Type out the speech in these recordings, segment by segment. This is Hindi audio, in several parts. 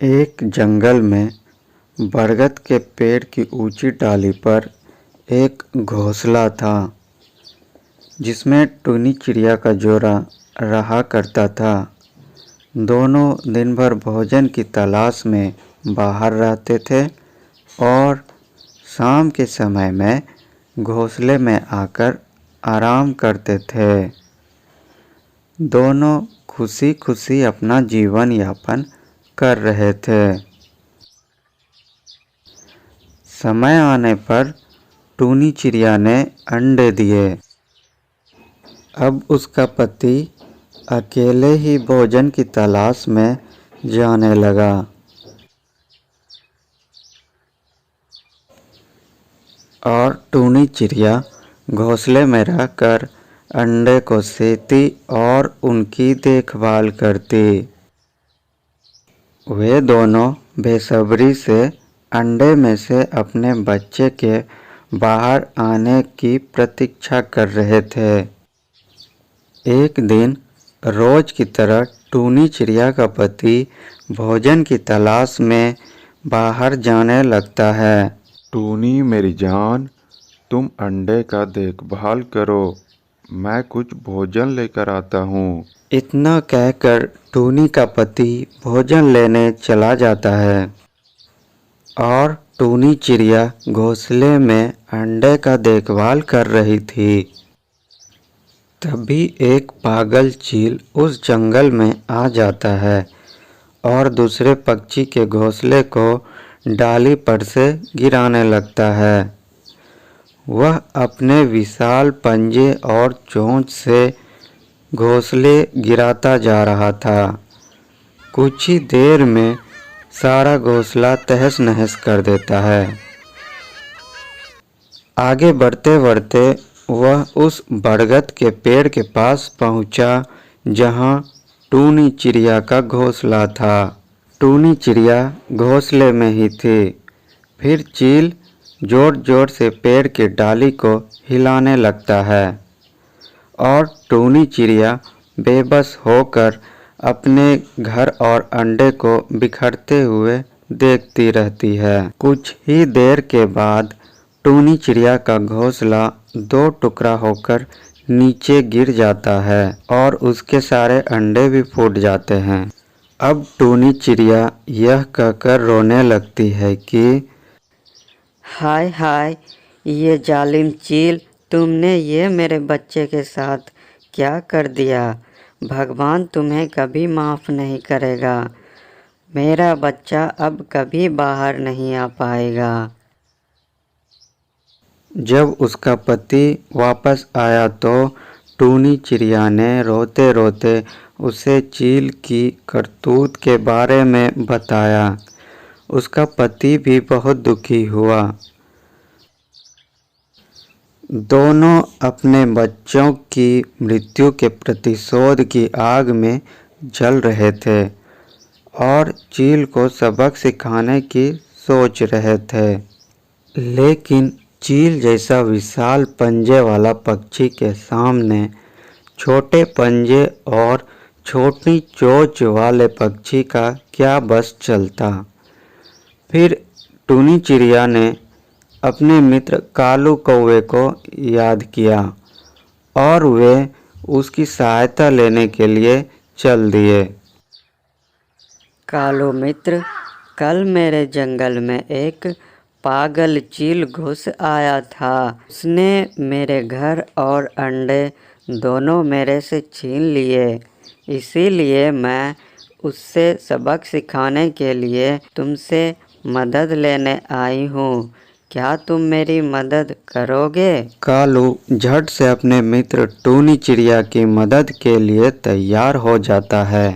एक जंगल में बरगद के पेड़ की ऊंची डाली पर एक घोंसला था जिसमें टूनी चिड़िया का जोड़ा रहा करता था। दोनों दिन भर भोजन की तलाश में बाहर रहते थे और शाम के समय में घोंसले में आकर आराम करते थे। दोनों खुशी खुशी अपना जीवन यापन कर रहे थे। समय आने पर टूनी चिड़िया ने अंडे दिए। अब उसका पति अकेले ही भोजन की तलाश में जाने लगा। और टूनी चिड़िया घोंसले में रहकर अंडे को सेती और उनकी देखभाल करती। वे दोनों बेसब्री से अंडे में से अपने बच्चे के बाहर आने की प्रतीक्षा कर रहे थे। एक दिन रोज की तरह टूनी चिड़िया का पति भोजन की तलाश में बाहर जाने लगता है। टूनी मेरी जान, तुम अंडे का देखभाल करो, मैं कुछ भोजन लेकर आता हूँ। इतना कहकर टूनी का पति भोजन लेने चला जाता है और टूनी चिड़िया घोंसले में अंडे का देखभाल कर रही थी। तभी एक पागल चील उस जंगल में आ जाता है और दूसरे पक्षी के घोंसले को डाली पर से गिराने लगता है। वह अपने विशाल पंजे और चोंच से घोंसले गिराता जा रहा था। कुछ ही देर में सारा घोंसला तहस नहस कर देता है। आगे बढ़ते बढ़ते वह उस बरगद के पेड़ के पास पहुंचा जहां टूनी चिड़िया का घोंसला था। टूनी चिड़िया घोंसले में ही थी। फिर चील जोर जोर से पेड़ की डाली को हिलाने लगता है और टूनी चिड़िया बेबस होकर अपने घर और अंडे को बिखरते हुए देखती रहती है। कुछ ही देर के बाद टूनी चिड़िया का घोंसला दो टुकड़ा होकर नीचे गिर जाता है और उसके सारे अंडे भी फूट जाते हैं। अब टूनी चिड़िया यह कहकर रोने लगती है कि हाय हाय, ये जालिम चील, तुमने ये मेरे बच्चे के साथ क्या कर दिया। भगवान तुम्हें कभी माफ़ नहीं करेगा। मेरा बच्चा अब कभी बाहर नहीं आ पाएगा। जब उसका पति वापस आया तो टूनी चिड़िया ने रोते रोते उसे चील की करतूत के बारे में बताया। उसका पति भी बहुत दुखी हुआ। दोनों अपने बच्चों की मृत्यु के प्रतिशोध की आग में जल रहे थे और चील को सबक सिखाने की सोच रहे थे। लेकिन चील जैसा विशाल पंजे वाला पक्षी के सामने छोटे पंजे और छोटी चोंच वाले पक्षी का क्या बस चलता। फिर टूनी चिड़िया ने अपने मित्र कालू कौवे को याद किया और वे उसकी सहायता लेने के लिए चल दिए। कालू मित्र, कल मेरे जंगल में एक पागल चील घुस आया था। उसने मेरे घर और अंडे दोनों मेरे से छीन लिए। इसीलिए मैं उससे सबक सिखाने के लिए तुमसे मदद लेने आई हूँ। क्या तुम मेरी मदद करोगे? कालू झट से अपने मित्र टूनी चिड़िया की मदद के लिए तैयार हो जाता है।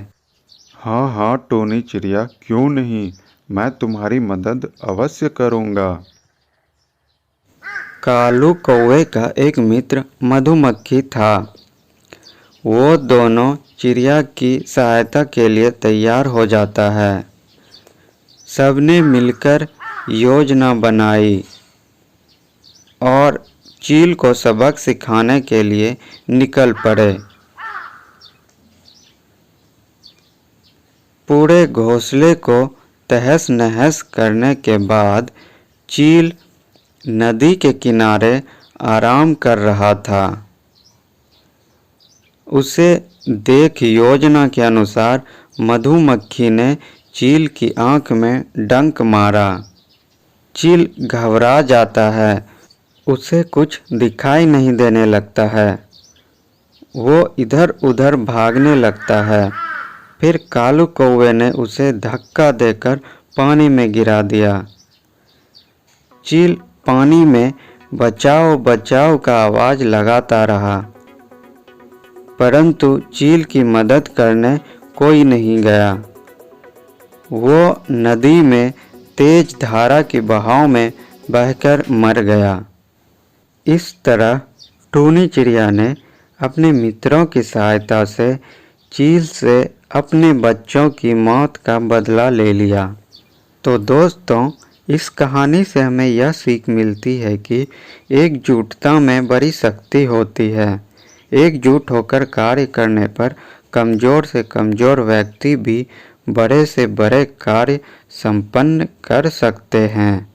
हाँ हाँ टूनी चिड़िया, क्यों नहीं, मैं तुम्हारी मदद अवश्य करूँगा। कालू कौवे का एक मित्र मधुमक्खी था। वो दोनों चिड़िया की सहायता के लिए तैयार हो जाता है। सबने मिलकर योजना बनाई और चील को सबक सिखाने के लिए निकल पड़े। पूरे घोंसले को तहस नहस करने के बाद चील नदी के किनारे आराम कर रहा था। उसे देख योजना के अनुसार मधुमक्खी ने चील की आंख में डंक मारा। चील घबरा जाता है, उसे कुछ दिखाई नहीं देने लगता है। वो इधर उधर भागने लगता है। फिर कालू कौवे ने उसे धक्का देकर पानी में गिरा दिया। चील पानी में बचाओ बचाओ का आवाज़ लगाता रहा, परंतु चील की मदद करने कोई नहीं गया। वो नदी में तेज धारा की बहाव में बहकर मर गया। इस तरह टूनी चिड़िया ने अपने मित्रों की सहायता से चील से अपने बच्चों की मौत का बदला ले लिया। तो दोस्तों, इस कहानी से हमें यह सीख मिलती है कि एकजुटता में बड़ी शक्ति होती है। एकजुट होकर कार्य करने पर कमज़ोर से कमज़ोर व्यक्ति भी बड़े से बड़े कार्य संपन्न कर सकते हैं।